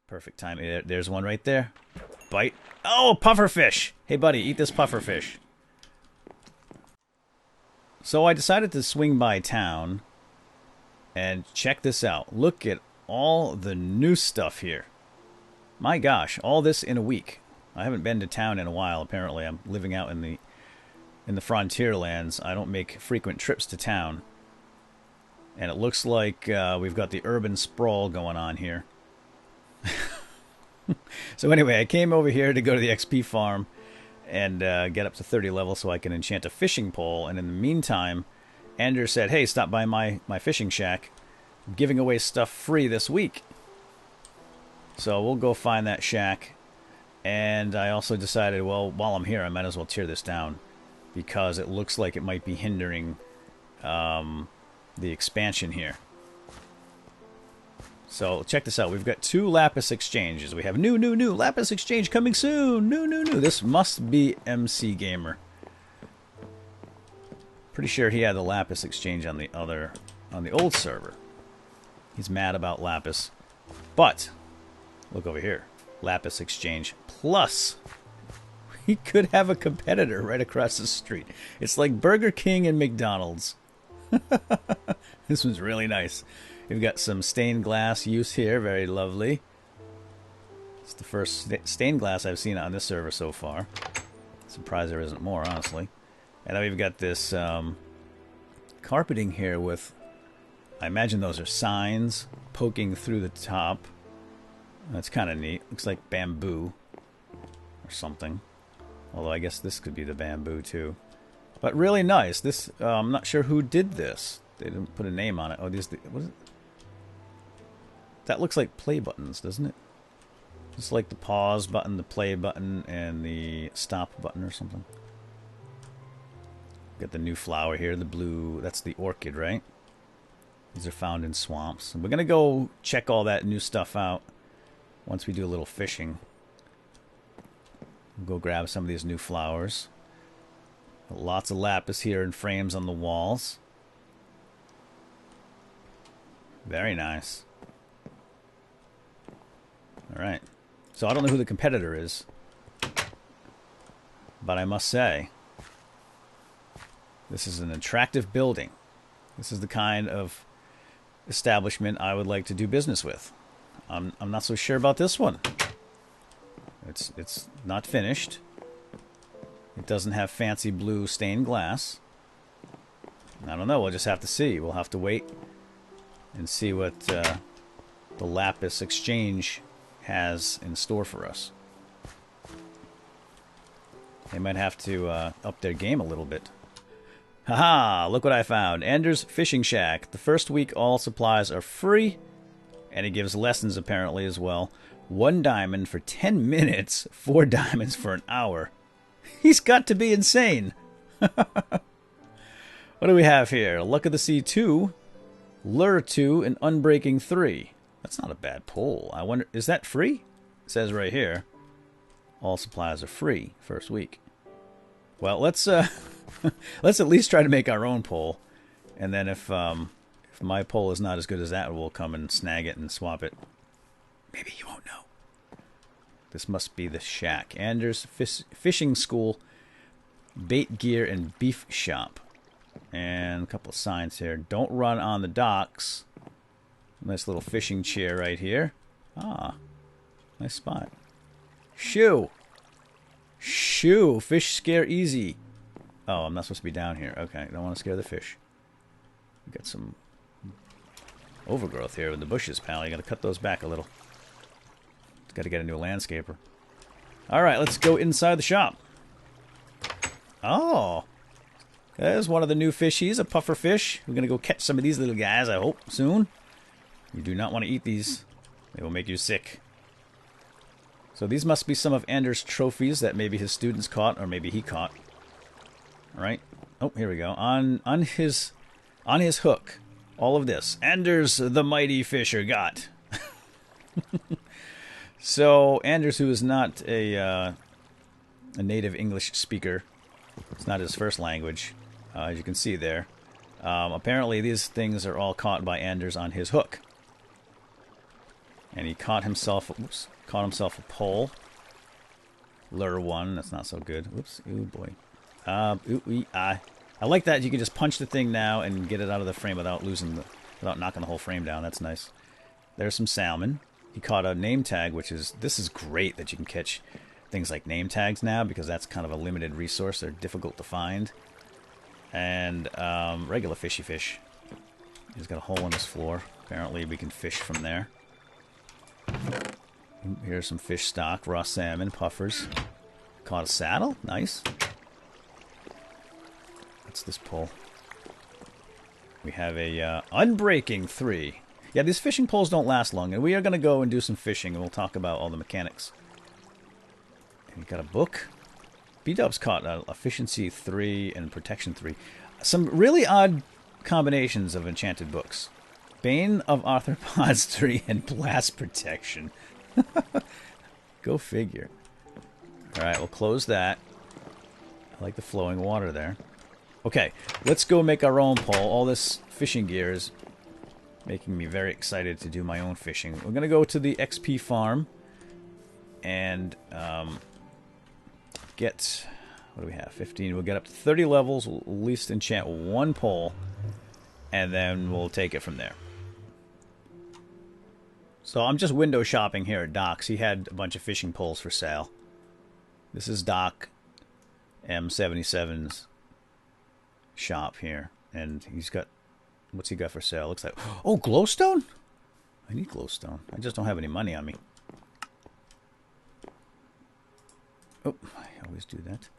Perfect time. There's one right there. Bite. Oh, pufferfish! Hey, buddy, eat this pufferfish. So I decided to swing by town and check this out. Look at all the new stuff here. My gosh, all this in a week. I haven't been to town in a while, apparently. I'm living out in the frontier lands. I don't make frequent trips to town. And it looks like we've got the urban sprawl going on here. So anyway, I came over here to go to the XP farm and get up to 30 level so I can enchant a fishing pole. And in the meantime, Anders said, hey, stop by my fishing shack. I'm giving away stuff free this week. So we'll go find that shack. And I also decided, well, while I'm here, I might as well tear this down, because it looks like it might be hindering the expansion here. So check this out. We've got 2 lapis exchanges. We have new lapis exchange coming soon. New. This must be MC Gamer. Pretty sure he had the lapis exchange on the old server. He's mad about lapis. But look over here. Lapis exchange plus. He could have a competitor right across the street. It's like Burger King and McDonald's. This one's really nice. We've got some stained glass use here. Very lovely. It's the first stained glass I've seen on this server so far. Surprised there isn't more, honestly. And then we've got this carpeting here with, I imagine those are signs poking through the top. That's kind of neat. Looks like bamboo or something. Although I guess this could be the bamboo too. But really nice. This I'm not sure who did this. They didn't put a name on it. Oh, what is it? That looks like play buttons, doesn't it? Just like the pause button, the play button, and the stop button or something. Got the new flower here, the blue. That's the orchid, right? These are found in swamps. And we're going to go check all that new stuff out once we do a little fishing. We'll go grab some of these new flowers. Lots of lapis here in frames on the walls. Very nice. Alright. So I don't know who the competitor is, but I must say, this is an attractive building. This is the kind of establishment I would like to do business with. I'm not so sure about this one. It's not finished. It doesn't have fancy blue stained glass. I don't know. We'll just have to see. We'll have to wait and see what the lapis exchange has in store for us. They might have to up their game a little bit. Haha! Look what I found. Anders Fishing Shack. The first week all supplies are free, and it gives lessons apparently as well. 1 diamond for 10 minutes, 4 diamonds for an hour. He's got to be insane. What do we have here? Luck of the Sea 2, Lure 2, and Unbreaking 3. That's not a bad pull. I wonder, is that free? It says right here, all supplies are free first week. Well, let's let's at least try to make our own pull, and then if my pull is not as good as that, we'll come and snag it and swap it. Maybe you won't know. This must be the shack. Anders Fishing School, Bait Gear, and Beef Shop. And a couple of signs here. Don't run on the docks. Nice little fishing chair right here. Ah, nice spot. Shoe. Shoe. Fish scare easy. Oh, I'm not supposed to be down here. Okay, don't want to scare the fish. We got some overgrowth here with the bushes, pal. You got to cut those back a little. Got to get a new landscaper. All right, let's go inside the shop. Oh, there's one of the new fishies, a pufferfish. We're going to go catch some of these little guys, I hope, soon. You do not want to eat these. They will make you sick. So these must be some of Anders' trophies that maybe his students caught, or maybe he caught. All right. Oh, here we go. On his hook, all of this. Anders the mighty fisher got. So Anders, who is not a native English speaker, it's not his first language, as you can see there. Apparently these things are all caught by Anders on his hook. And he caught himself, caught himself a pole. Lure 1, that's not so good. Oops, ooh boy. I like that you can just punch the thing now and get it out of the frame without knocking the whole frame down. That's nice. There's some salmon. He caught a name tag, this is great that you can catch things like name tags now, because that's kind of a limited resource. They're difficult to find. And regular fishy fish. He's got a hole in his floor. Apparently we can fish from there. Here's some fish stock, raw salmon, puffers. Caught a saddle, nice. What's this pole? We have a unbreaking 3. Yeah, these fishing poles don't last long, and we are going to go and do some fishing, and we'll talk about all the mechanics. And we got a book. B-Dub's caught efficiency 3 and protection 3. Some really odd combinations of enchanted books. Bane of Arthropods 3 and blast protection. Go figure. Alright, we'll close that. I like the flowing water there. Okay, let's go make our own pole. All this fishing gear is making me very excited to do my own fishing. We're going to go to the XP farm and get... What do we have? 15. We'll get up to 30 levels. We'll at least enchant one pole, and then we'll take it from there. So I'm just window shopping here at Doc's. He had a bunch of fishing poles for sale. This is Doc M77's shop here, and he's got... What's he got for sale? Looks like... Oh, glowstone? I need glowstone. I just don't have any money on me. Oh, I always do that.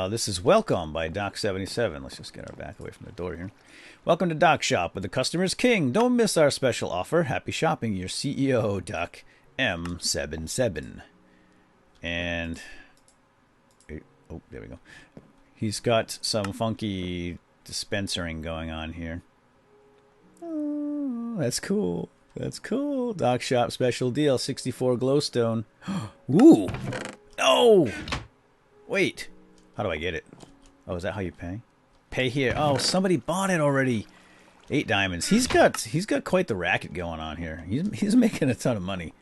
This is Welcome by Doc77. Let's just get our back away from the door here. Welcome to Doc's shop, where the customer's king. Don't miss our special offer. Happy shopping, your CEO, Doc M77. And... Oh, there we go. He's got some funky dispensering going on here. Oh, that's cool. That's cool. Doc shop special deal. 64 glowstone. Ooh! No! Wait. How do I get it? Oh, is that how you pay? Pay here. Oh, somebody bought it already. 8 diamonds. He's got quite the racket going on here. He's making a ton of money.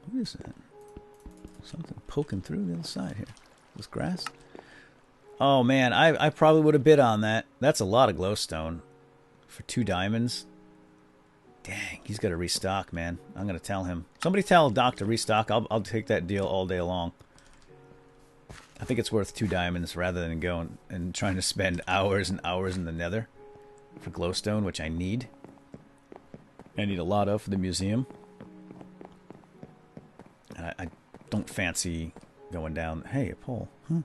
What is that? Something poking through the other side here. This grass? Oh man, I probably would have bid on that. That's a lot of glowstone for 2 diamonds. Dang, he's got to restock, man. I'm gonna tell him. Somebody tell Doc to restock. I'll take that deal all day long. I think it's worth 2 diamonds rather than going and trying to spend hours and hours in the nether for glowstone, which I need. I need a lot of for the museum. I don't fancy going down... Hey, a pole. Huh?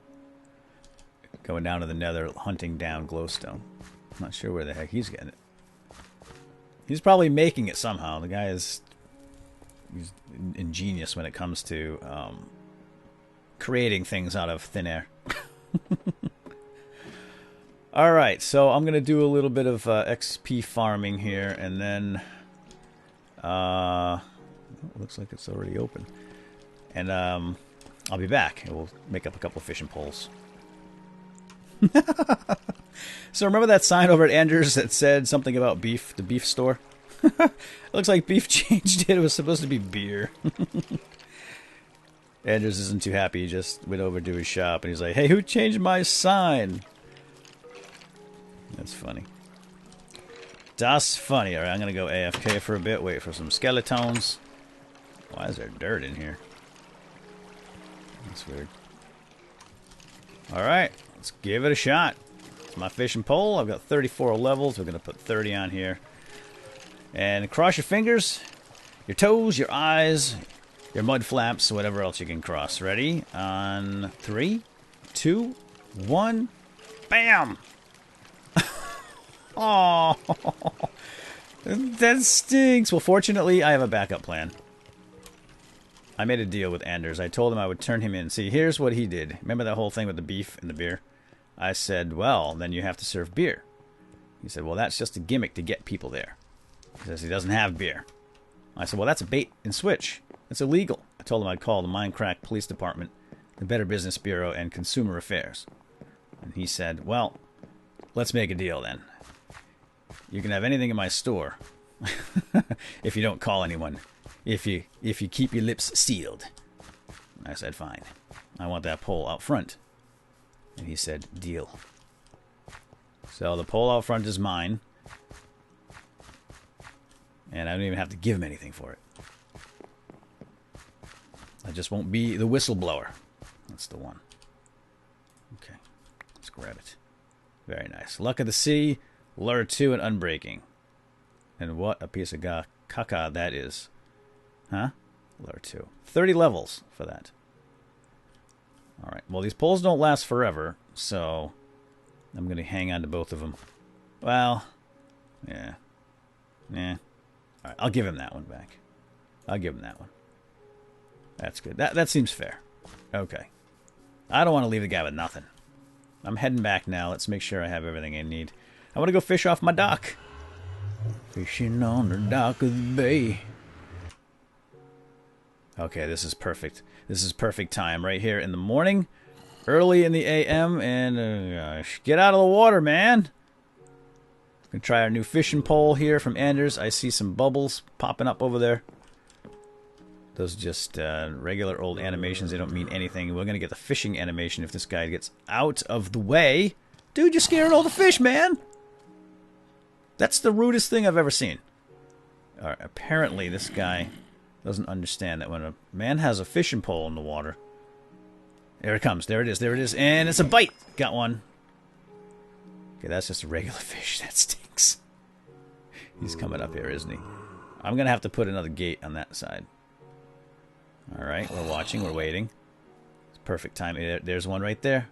Going down to the nether, hunting down glowstone. I'm not sure where the heck he's getting it. He's probably making it somehow. The guy is... He's ingenious when it comes to... creating things out of thin air. Alright, so I'm going to do a little bit of XP farming here, and then... looks like it's already open. And I'll be back, and we'll make up a couple of fishing poles. So remember that sign over at Andrews that said something about beef, the beef store? It looks like beef changed it. It was supposed to be beer. Andrews isn't too happy. He just went over to his shop and he's like, hey, who changed my sign? That's funny. That's funny. Alright, I'm going to go AFK for a bit. Wait for some skeletons. Why is there dirt in here? That's weird. Alright, let's give it a shot. It's my fishing pole. I've got 34 levels. We're going to put 30 on here. And cross your fingers, your toes, your eyes, your mud flaps, whatever else you can cross. Ready? On 3, 2, 1. Bam! Oh, that stinks. Well, fortunately, I have a backup plan. I made a deal with Anders. I told him I would turn him in. See, here's what he did. Remember that whole thing with the beef and the beer? I said, well, then you have to serve beer. He said, well, that's just a gimmick to get people there. He says he doesn't have beer. I said, well, that's a bait and switch. It's illegal. I told him I'd call the Mindcrack Police Department, the Better Business Bureau, and Consumer Affairs. And he said, well, let's make a deal then. You can have anything in my store, If you don't call anyone. If you keep your lips sealed. I said, fine. I want that pole out front. And he said, deal. So the pole out front is mine. And I don't even have to give him anything for it. I just won't be the whistleblower. That's the one. Okay. Let's grab it. Very nice. Luck of the Sea, Lure 2, and Unbreaking. And what a piece of caca that is. Huh? Lure 2. 30 levels for that. Alright. Well, these poles don't last forever, so I'm going to hang on to both of them. Well, yeah. Yeah. Alright, I'll give him that one back. I'll give him that one. That's good. That seems fair. Okay. I don't want to leave the guy with nothing. I'm heading back now. Let's make sure I have everything I need. I want to go fish off my dock. Fishing on the dock of the bay. Okay, this is perfect. This is perfect time right here in the morning. Early in the AM. And get out of the water, man. We're going to try our new fishing pole here from Anders. I see some bubbles popping up over there. Those are just regular old animations. They don't mean anything. We're going to get the fishing animation if this guy gets out of the way. Dude, you're scaring all the fish, man. That's the rudest thing I've ever seen. Apparently, this guy doesn't understand that when a man has a fishing pole in the water... There it comes. There it is. There it is. And it's a bite. Got one. Okay, that's just a regular fish. That stinks. He's coming up here, isn't he? I'm going to have to put another gate on that side. Alright, we're watching. We're waiting. It's perfect time. There's one right there.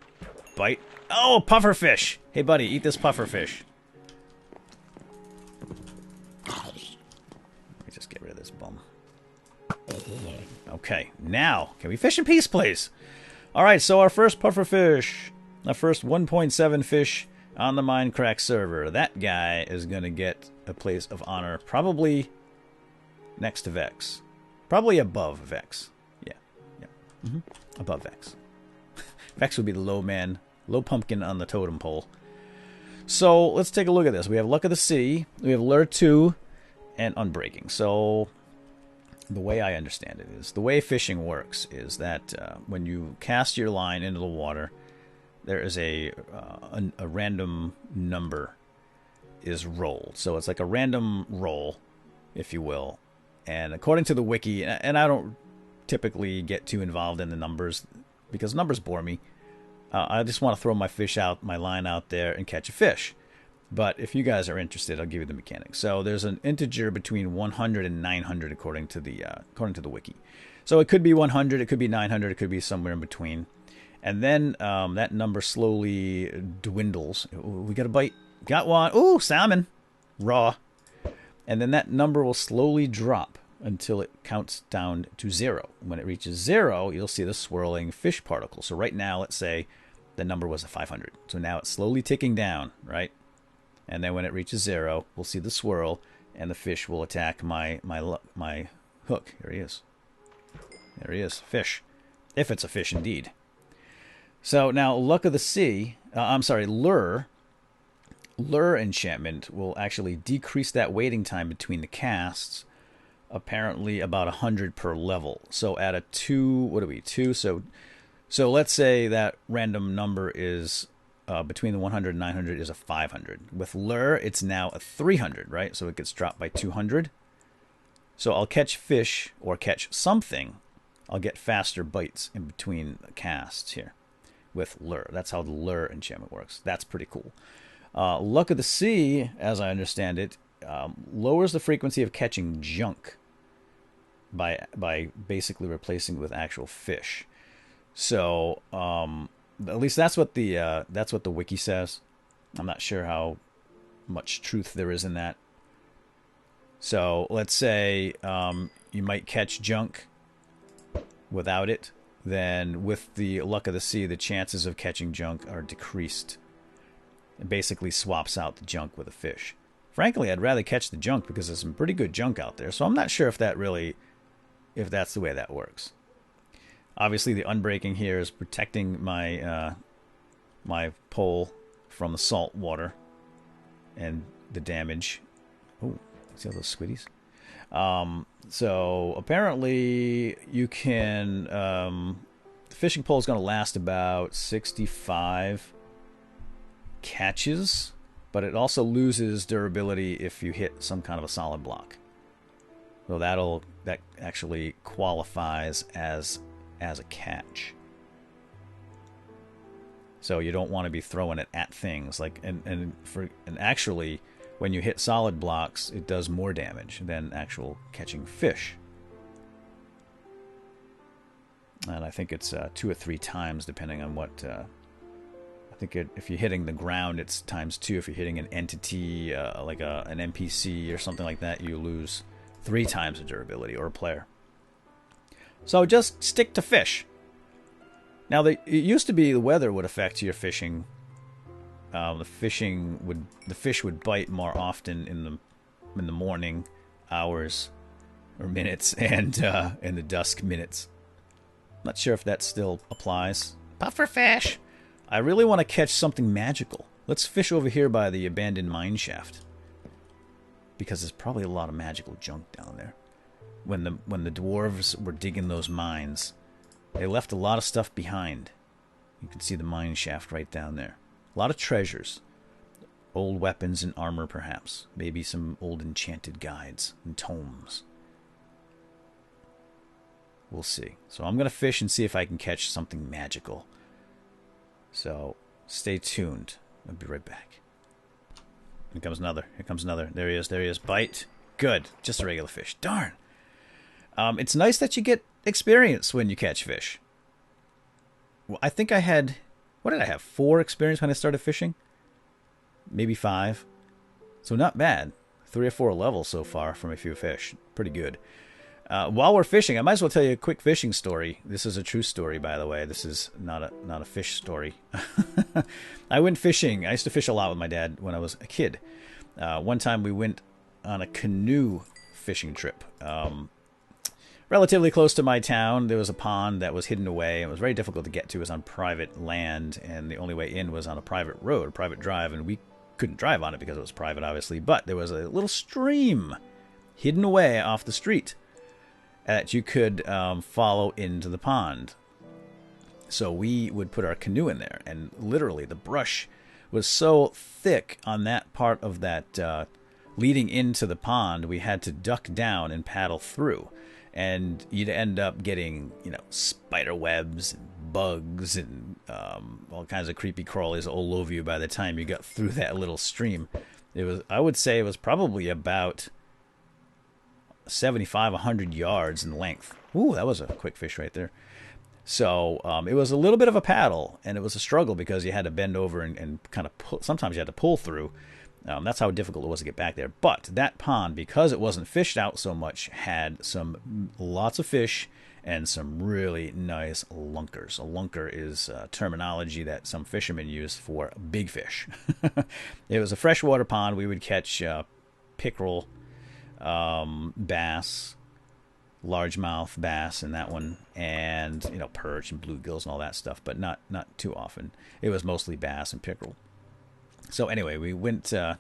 Bite. Oh, pufferfish! Hey, buddy, eat this pufferfish. Let me just get rid of this bum. Okay, now, can we fish in peace, please? Alright, so our first pufferfish. Our first 1.7 fish on the Mindcrack server. That guy is going to get a place of honor, probably next to Vex. Probably above Vex. Yeah. Above Vex. Vex would be the low man, low pumpkin on the totem pole. So let's take a look at this. We have Luck of the Sea, we have Lure 2, and Unbreaking. So the way I understand it is, the way fishing works is that when you cast your line into the water, there is a random number is rolled. So it's like a random roll, if you will. And according to the wiki, and I don't typically get too involved in the numbers because numbers bore me. I just want to throw my fish out, my line out there, and catch a fish. But if you guys are interested, I'll give you the mechanics. So there's an integer between 100 and 900 according to the wiki. So it could be 100, it could be 900, it could be somewhere in between. And then that number slowly dwindles. Ooh, we got a bite. Got one. Ooh, salmon. Raw. And then that number will slowly drop until it counts down to 0. When it reaches 0, you'll see the swirling fish particle. So right now, let's say the number was a 500. So now it's slowly ticking down, right? And then when it reaches 0, we'll see the swirl, and the fish will attack my hook. Here he is. There he is. Fish. If it's a fish indeed. So now, Luck of the Sea, Lure enchantment will actually decrease that waiting time between the casts, apparently about 100 per level. So at a 2, what are we, 2? So let's say that random number is between the 100 and 900 is a 500. With Lure, it's now a 300, right? So it gets dropped by 200. So I'll catch fish or catch something. I'll get faster bites in between the casts here with Lure. That's how the Lure enchantment works. That's pretty cool. Luck of the Sea, as I understand it, lowers the frequency of catching junk by basically replacing it with actual fish. So at least that's what the wiki says. I'm not sure how much truth there is in that. So let's say you might catch junk without it. Then with the Luck of the Sea, the chances of catching junk are decreased. It basically swaps out the junk with a fish. Frankly, I'd rather catch the junk because there's some pretty good junk out there. So I'm not sure if that's the way that works. Obviously, the Unbreaking here is protecting my my pole from the salt water and the damage. Oh, See all those squiddies? So apparently you can... the fishing pole is going to last about 65 catches, but it also loses durability if you hit some kind of a solid block. So that actually qualifies as a catch. So you don't want to be throwing it at things like and actually when you hit solid blocks it does more damage than actual catching fish. And I think it's 2 or 3 times depending on what. I think if you're hitting the ground, it's ×2. If you're hitting an entity like an NPC or something like that, you lose 3 times the durability, or a player. So just stick to fish. Now, it used to be the weather would affect your fishing. The fish would bite more often in the morning hours or minutes and in the dusk minutes. Not sure if that still applies. Pufferfish! I really want to catch something magical. Let's fish over here by the abandoned mine shaft, because there's probably a lot of magical junk down there. When the dwarves were digging those mines, they left a lot of stuff behind. You can see the mine shaft right down there. A lot of treasures. Old weapons and armor, perhaps. Maybe some old enchanted guides and tomes. We'll see. So I'm going to fish and see if I can catch something magical. So stay tuned. I'll be right back. Here comes another. Here comes another. There he is. There he is. Bite. Good. Just a regular fish. Darn. It's nice that you get experience when you catch fish. Well, I think I had... What did I have? 4 experience when I started fishing? Maybe 5. So not bad. 3 or 4 levels so far from a few fish. Pretty good. While we're fishing, I might as well tell you a quick fishing story. This is a true story, by the way. This is not a fish story. I went fishing. I used to fish a lot with my dad when I was a kid. One time we went on a canoe fishing trip. Relatively close to my town, there was a pond that was hidden away. It was very difficult to get to. It was on private land, and the only way in was on a private road, a private drive, and we couldn't drive on it because it was private, obviously. But there was a little stream hidden away off the street that you could follow into the pond. So we would put our canoe in there, and literally the brush was so thick on that part of that leading into the pond, we had to duck down and paddle through. And you'd end up getting, spider webs and bugs and all kinds of creepy crawlies all over you by the time you got through that little stream. I would say it was probably about 75, 100 yards in length. Ooh, that was a quick fish right there. So it was a little bit of a paddle, and it was a struggle because you had to bend over and kind of pull. Sometimes you had to pull through. That's how difficult it was to get back there. But that pond, because it wasn't fished out so much, had lots of fish and some really nice lunkers. A lunker is terminology that some fishermen use for big fish. It was a freshwater pond. We would catch pickerel, bass, largemouth bass in that one, and perch and bluegills and all that stuff, but not too often. It was mostly bass and pickerel. So anyway, we went, I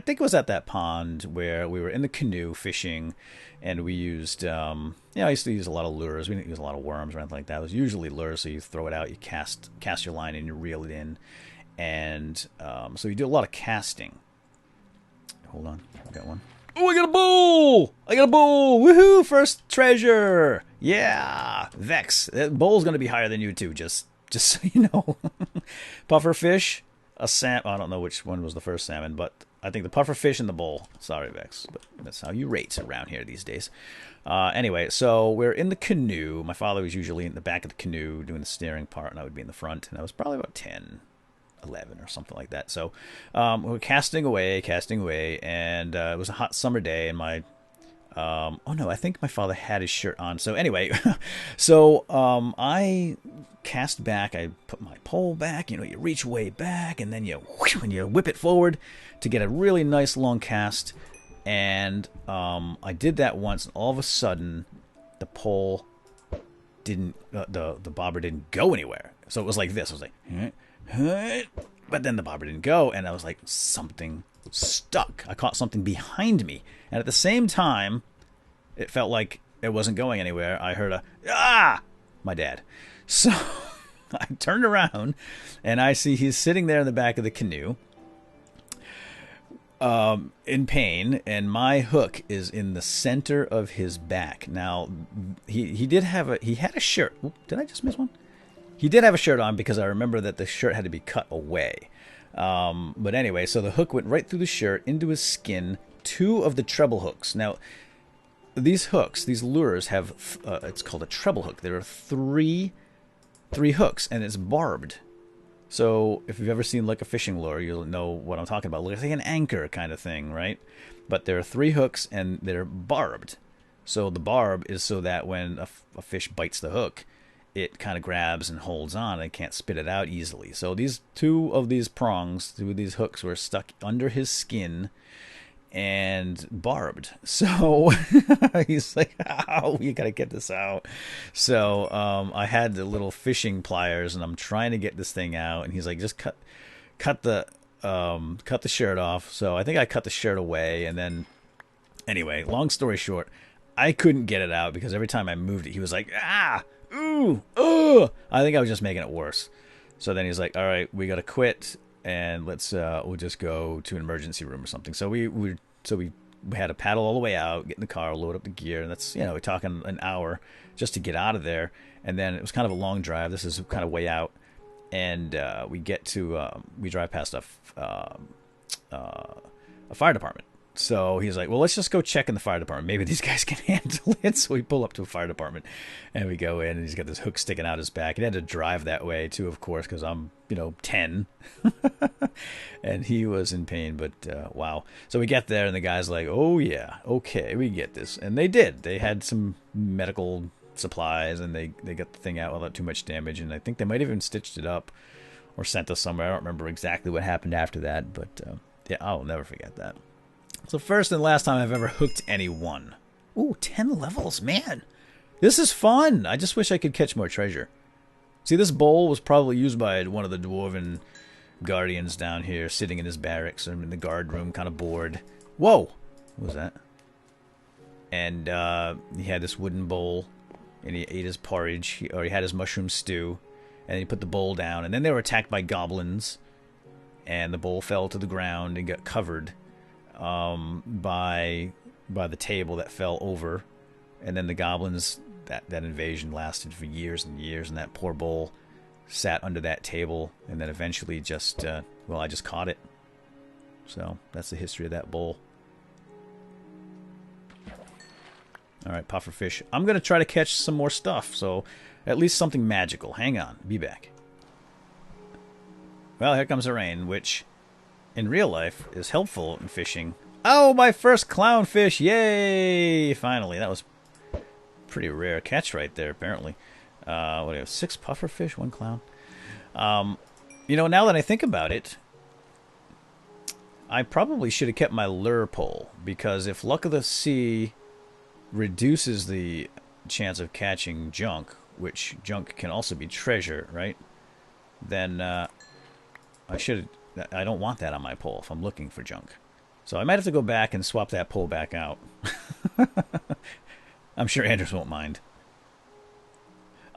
think it was at that pond where we were in the canoe fishing, and we used, I used to use a lot of lures. We didn't use a lot of worms or anything like that. It was usually lures, so you throw it out, you cast your line, and you reel it in. And so you do a lot of casting. Hold on, I got one. Oh, I got a bowl! Woohoo! First treasure! Yeah! Vex. That bowl's going to be higher than you, too, just so you know. Pufferfish. A salmon. I don't know which one was the first salmon, but I think the pufferfish in the bowl. Sorry, Vex, but that's how you rate around here these days. Anyway, so we're in the canoe. My father was usually in the back of the canoe doing the steering part, and I would be in the front. And I was probably about 10, 11 or something like that. So we were casting away, and it was a hot summer day, and my... oh no, I think my father had his shirt on. So anyway, so I cast back. I put my pole back. You reach way back, and then you whip it forward to get a really nice long cast. And I did that once, and all of a sudden, the pole didn't. The bobber didn't go anywhere. So it was like this. I was like, but then the bobber didn't go, and I was like, something stuck. I caught something behind me. And at the same time, it felt like it wasn't going anywhere. I heard a, ah! My dad. So I turned around, and I see he's sitting there in the back of the canoe, in pain, and my hook is in the center of his back. Now, he had a shirt. Oop, did I just miss one? He did have a shirt on because I remember that the shirt had to be cut away. But anyway, so the hook went right through the shirt, into his skin, 2 of the treble hooks. Now, these hooks, these lures have, it's called a treble hook. There are three hooks, and it's barbed. So if you've ever seen like a fishing lure, you'll know what I'm talking about. Like an anchor kind of thing, right? But there are 3 hooks, and they're barbed. So the barb is so that when a fish bites the hook, it kind of grabs and holds on and can't spit it out easily. So these 2 of these prongs, 2 of these hooks were stuck under his skin and barbed. So he's like, "Oh, you gotta get this out." So I had the little fishing pliers, and I'm trying to get this thing out, and he's like, "Just cut the shirt off." So I think I cut the shirt away, and then anyway, long story short, I couldn't get it out because every time I moved it, he was like, "Ah, ooh, ugh." I think I was just making it worse. So then he's like, "All right, we gotta quit, and we'll just go to an emergency room or something." So we had to paddle all the way out, get in the car, load up the gear, and that's, we're talking an hour just to get out of there. And then it was kind of a long drive. This is kind of way out, and we drive past a fire department. So he's like, "Well, let's just go check in the fire department. Maybe these guys can handle it." So we pull up to a fire department, and we go in, and he's got this hook sticking out his back. He had to drive that way, too, of course, because I'm, 10. And he was in pain, but wow. So we get there, and the guy's like, "Oh, yeah, okay, we get this." And they did. They had some medical supplies, and they got the thing out without too much damage. And I think they might have even stitched it up or sent us somewhere. I don't remember exactly what happened after that, but yeah, I'll never forget that. So first and last time I've ever hooked anyone. Ooh, 10 levels, man. This is fun. I just wish I could catch more treasure. See, this bowl was probably used by one of the dwarven guardians down here, sitting in his barracks. I'm in the guard room, kind of bored. Whoa! What was that? And he had this wooden bowl, and he ate his porridge, or he had his mushroom stew, and he put the bowl down. And then they were attacked by goblins, and the bowl fell to the ground and got covered by the table that fell over. And then the goblins, that invasion lasted for years and years, and that poor bowl sat under that table, and then eventually just I just caught it. So that's the history of that bowl. Alright, pufferfish. I'm gonna try to catch some more stuff, so at least something magical. Hang on, be back. Well, here comes the rain, which in real life is helpful in fishing. Oh, my first clownfish! Yay! Finally, that was a pretty rare catch right there, apparently. What do you have? 6 pufferfish, 1 clown. Now that I think about it, I probably should have kept my lure pole, because if luck of the sea reduces the chance of catching junk, which junk can also be treasure, right? Then I don't want that on my pole if I'm looking for junk. So I might have to go back and swap that pole back out. I'm sure Anders won't mind.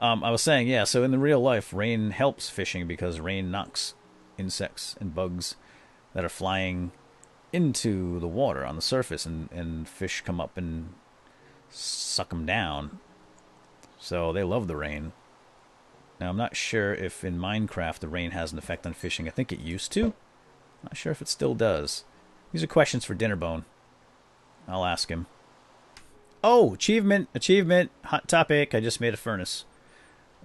I was saying, yeah, so in the real life, rain helps fishing because rain knocks insects and bugs that are flying into the water on the surface, and fish come up and suck them down. So they love the rain. Now, I'm not sure if in Minecraft the rain has an effect on fishing. I think it used to. Not sure if it still does. These are questions for Dinnerbone. I'll ask him. Oh, achievement, hot topic. I just made a furnace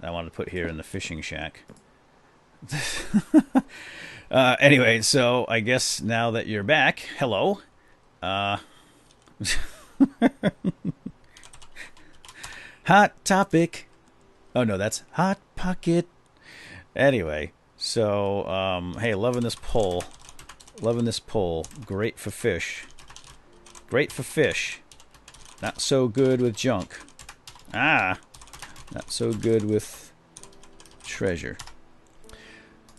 I wanted to put here in the fishing shack. Anyway, so I guess now that you're back, hello. Hot topic. Oh no, that's hot pocket. Anyway, so hey, loving this pole. Loving this pole. Great for fish. Great for fish. Not so good with junk. Not so good with treasure.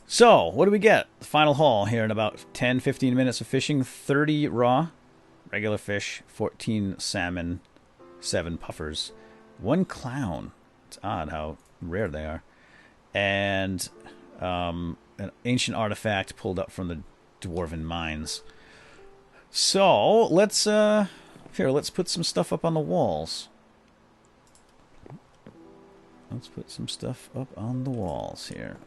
So, what do we get? The final haul here in about 10-15 minutes of fishing. 30 raw, regular fish, 14 salmon, 7 puffers, 1 clown. It's odd how rare they are. And an ancient artifact pulled up from the dwarven mines. So, let's put some stuff up on the walls. Let's put some stuff up on the walls here.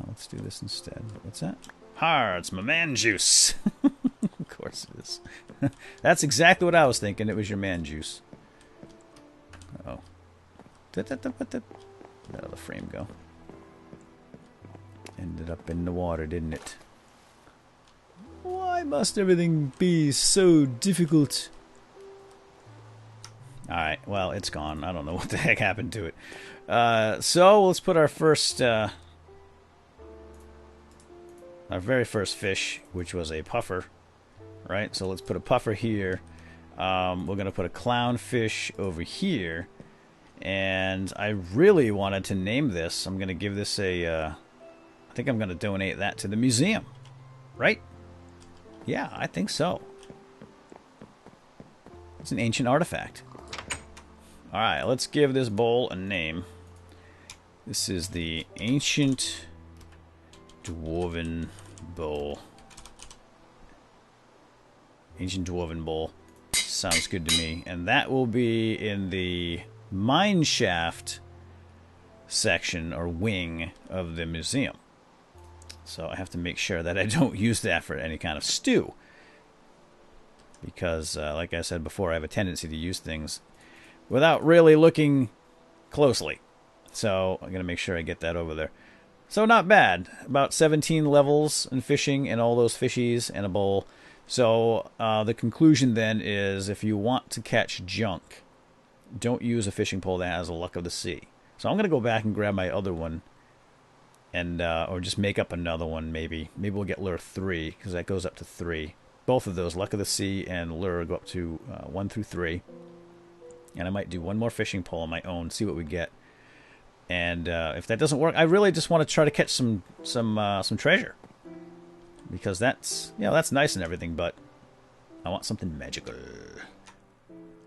Let's do this instead. What's that? It's my man juice. Of course it is. That's exactly what I was thinking. It was your man juice. Oh. Where'd that other frame go? Ended up in the water, didn't it? Why must everything be so difficult? Alright, well, it's gone. I don't know what the heck happened to it. So, let's put our first... our very first fish, which was a puffer, right? So let's put a puffer here. We're going to put a clownfish over here. And I really wanted to name this. I'm going to give this a... I think I'm going to donate that to the museum. Right? Yeah, I think so. It's an ancient artifact. Alright, let's give this bowl a name. This is the Ancient Dwarven Bowl. Ancient Dwarven Bowl. Sounds good to me. And that will be in the mine shaft section or wing of the museum. So I have to make sure that I don't use that for any kind of stew. Because, like I said before, I have a tendency to use things without really looking closely. So I'm going to make sure I get that over there. So not bad. About 17 levels in fishing and all those fishies and a bowl. So the conclusion then is if you want to catch junk, don't use a fishing pole that has a luck of the sea. So I'm going to go back and grab my other one. And or just make up another one maybe. Maybe we'll get lure 3 because that goes up to 3. Both of those, luck of the sea and lure, go up to 1 through 3. And I might do one more fishing pole on my own, see what we get. And if that doesn't work, I really just want to try to catch some treasure, because that's that's nice and everything, but I want something magical.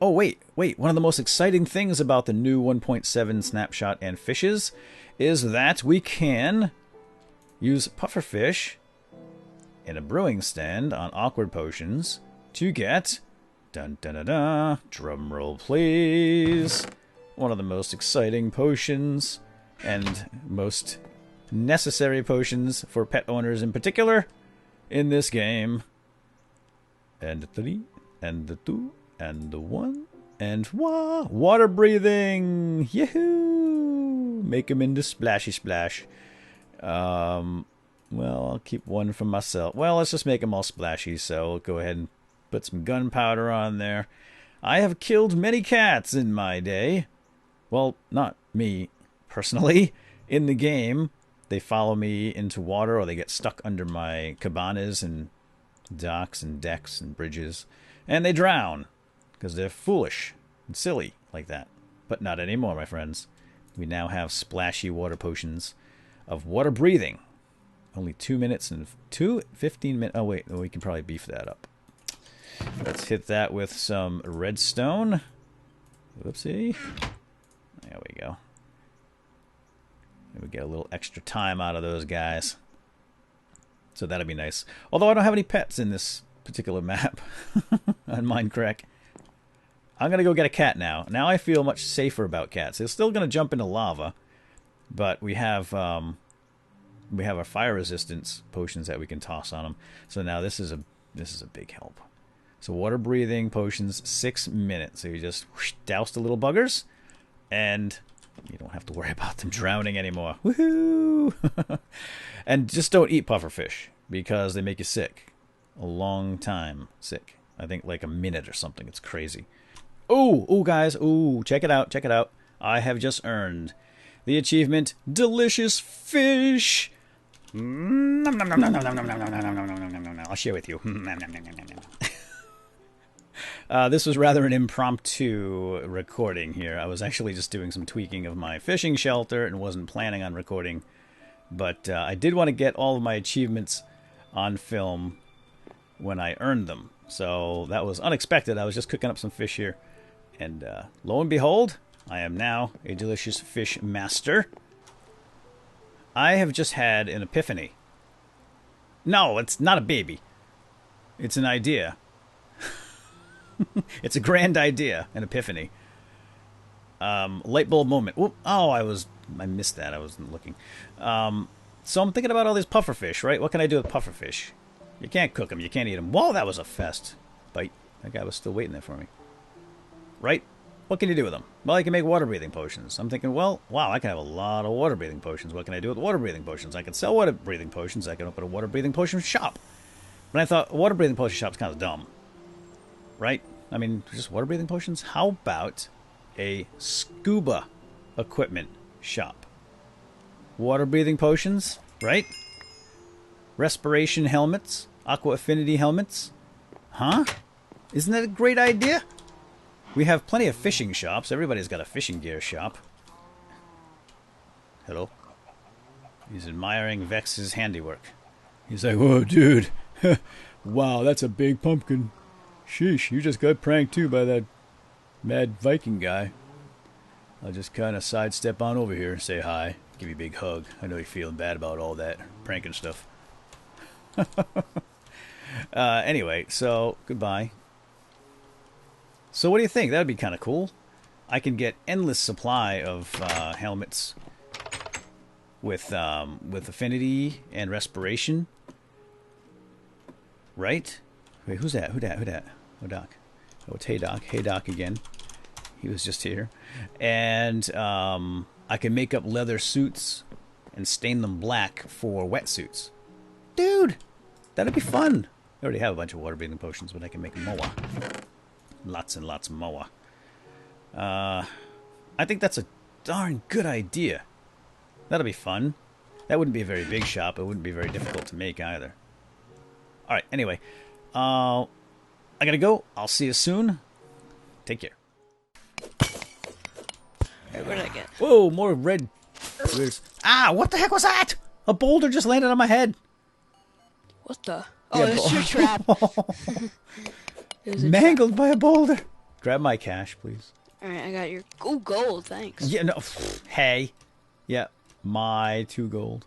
Oh wait! One of the most exciting things about the new 1.7 snapshot and fishes is that we can use pufferfish in a brewing stand on awkward potions to get dun dun dun dun. Drum roll, please. One of the most exciting potions and most necessary potions for pet owners in particular in this game. And the 3, and the 2, and the 1, and water breathing! Yahoo! Make him into splashy splash. Well, I'll keep one for myself. Well, let's just make them all splashy, so we'll go ahead and put some gunpowder on there. I have killed many cats in my day. Well, not me, personally. In the game, they follow me into water or they get stuck under my cabanas and docks and decks and bridges. And they drown because they're foolish and silly like that. But not anymore, my friends. We now have splashy water potions of water breathing. Only 2 minutes and 15 minutes. Oh, wait. We can probably beef that up. Let's hit that with some redstone. Whoopsie. There we go. And we get a little extra time out of those guys. So that'll be nice. Although I don't have any pets in this particular map on Mindcrack. I'm going to go get a cat now. Now I feel much safer about cats. They're still going to jump into lava. But we have our fire resistance potions that we can toss on them. So now this is a big help. So water breathing potions, 6 minutes. So you just douse the little buggers. And you don't have to worry about them drowning anymore. Woohoo! And just don't eat pufferfish, because they make you sick. A long time sick. I think like a minute or something. It's crazy. Oh, guys. Oh, check it out. Check it out. I have just earned the achievement, Delicious Fish. I'll share with you. This was rather an impromptu recording here. I was actually just doing some tweaking of my fishing shelter and wasn't planning on recording But I did want to get all of my achievements on film when I earned them. So that was unexpected. I was just cooking up some fish here. And lo and behold, I am now a delicious fish master. I have just had an epiphany. No, it's not a baby. It's an idea. It's a grand idea, an epiphany. Light bulb moment. Whoop. Oh, I missed that. I wasn't looking. So I'm thinking about all these pufferfish, right? What can I do with pufferfish? You can't cook them. You can't eat them. Whoa, that was a fest. Bite. That guy was still waiting there for me. Right? What can you do with them? Well, I can make water-breathing potions. I'm thinking, well, wow, I can have a lot of water-breathing potions. What can I do with water-breathing potions? I can sell water-breathing potions. I can open a water-breathing potion shop. But I thought, a water-breathing potion shop's kind of dumb. Right? I mean, just water-breathing potions? How about a scuba equipment shop? Water-breathing potions, right? Respiration helmets, aqua affinity helmets. Huh? Isn't that a great idea? We have plenty of fishing shops. Everybody's got a fishing gear shop. Hello? He's admiring Vex's handiwork. He's like, whoa, dude. Wow, that's a big pumpkin. Sheesh, you just got pranked too by that mad Viking guy. I'll just kind of sidestep on over here and say hi. Give you a big hug. I know you're feeling bad about all that pranking stuff. Anyway, so goodbye. So what do you think? That would be kind of cool. I can get endless supply of helmets with affinity and respiration. Right? Wait, who's that? Who dat? Oh, Doc. Oh, it's Hey Doc. Hey Doc again. He was just here. And I can make up leather suits and stain them black for wetsuits. Dude, that'd be fun. I already have a bunch of water-breathing potions, but I can make more. Lots and lots more. I think that's a darn good idea. That'll be fun. That wouldn't be a very big shop. It wouldn't be very difficult to make either. Alright, anyway. I gotta go. I'll see you soon. Take care. What did I get? Whoa, more red. Ah, what the heck was that? A boulder just landed on my head. What the? Oh, Yeah, it's your trap. It was a Mangled by a boulder. Grab my cash, please. Alright, I got your... Ooh, gold, thanks. Yeah, no. Hey. Yeah, my 2 gold.